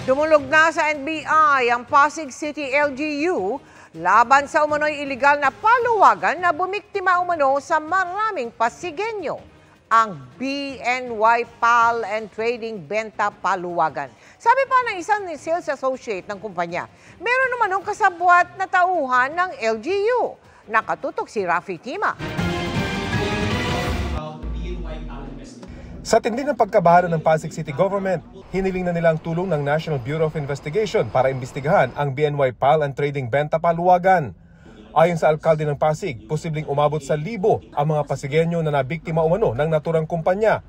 Dumulog na sa NBI ang Pasig City LGU laban sa umano'y iligal na paluwagan na bumiktima umano sa maraming Pasigenyo, ang BNY Pal and Trading Benta Paluwagan. Sabi pa ng isang sales associate ng kumpanya, meron naman ng kasabwat na tauhan ng LGU. Nakatutok si Rafi Tima. Sa tindi ng pagkabahala ng Pasig City Government, hiniling na nila ang tulong ng National Bureau of Investigation para imbestigahan ang BNY Pal and Trading Benta Paluwagan. Ayon sa alkalde ng Pasig, posibleng umabot sa 1,000 ang mga Pasigenyo na nabiktima umano ng naturang kumpanya.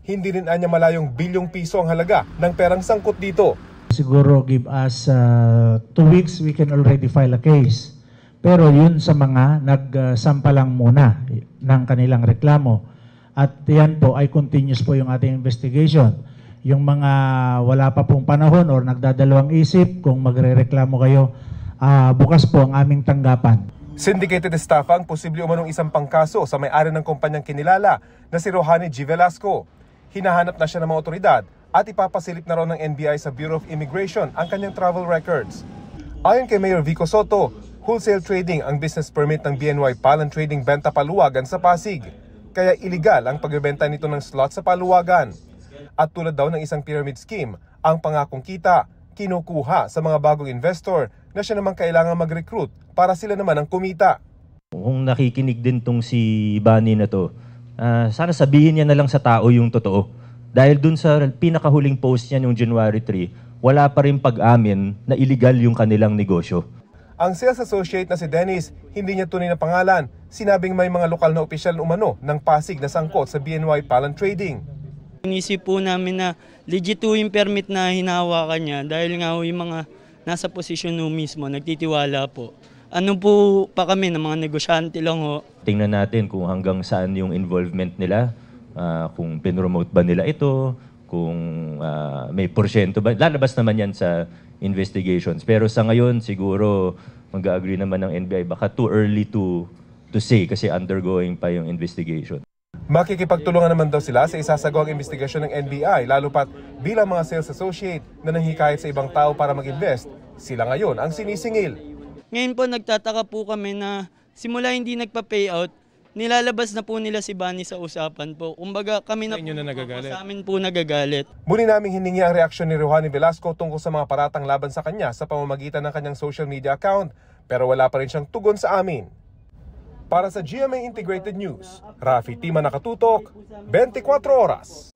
Hindi rin anya malayong bilyong piso ang halaga ng perang sangkot dito. Siguro give us 2 weeks, we can already file a case. Pero yun sa mga nagsampa lang muna ng kanilang reklamo. At yan po ay continuous po yung ating investigation. Yung mga wala pa pong panahon or nagdadalawang isip, kung magrereklamo kayo, bukas po ang aming tanggapan. Syndicated staff ang posible umanong isang pangkaso sa may-ari ng kumpanyang kinilala na si Rohani G. Velasco. Hinahanap na siya ng mga otoridad at ipapasilip na raw ng NBI sa Bureau of Immigration ang kanyang travel records. Ayon kay Mayor Vico Soto, wholesale trading ang business permit ng BNY Pal and Trading Benta Paluwagan sa Pasig. Kaya iligal ang pagbebenta nito ng slot sa paluwagan. At tulad daw ng isang pyramid scheme, ang pangakong kita kinukuha sa mga bagong investor na siya naman kailangan mag-recruit para sila naman ang kumita. Kung nakikinig din tong si Bunny na to, sana sabihin niya na lang sa tao yung totoo. Dahil dun sa pinakahuling post niya noong January 3, wala pa rin pag-amin na illegal yung kanilang negosyo. Ang sales associate na si Dennis, hindi niya tunay na pangalan. Sinabing may mga lokal na opisyal umano ng Pasig na sangkot sa BNY Pal and Trading. Inisip po namin na legit po yung permit na hinahawakan niya dahil nga yung mga nasa posisyon no mismo, nagtitiwala po. Ano po pa kami ng mga negosyante lang ho. Tingnan natin kung hanggang saan yung involvement nila, kung pinromote ba nila ito, kung may porsyento ba. Lalabas naman yan sa investigations. Pero sa ngayon, siguro mag-agree naman ng NBI, baka too early to say kasi undergoing pa yung investigation. Makikipagtulungan naman daw sila sa isasagawang investigasyon ng NBI, lalo pat bilang mga sales associate na nanghikayat sa ibang tao para mag-invest, sila ngayon ang sinisingil. Ngayon po nagtataka po kami na simula hindi nagpa-payout, nilalabas na po nila si Bunny sa usapan po. Kumbaga kami na nagagalit. Sa amin po nagagalit. Muli naming hiningi ang reaksyon ni Rohani Velasco tungkol sa mga paratang laban sa kanya sa pamamagitan ng kanyang social media account, pero wala pa rin siyang tugon sa amin. Para sa GMA Integrated News, Rafi Tima, nakatutok, 24 oras.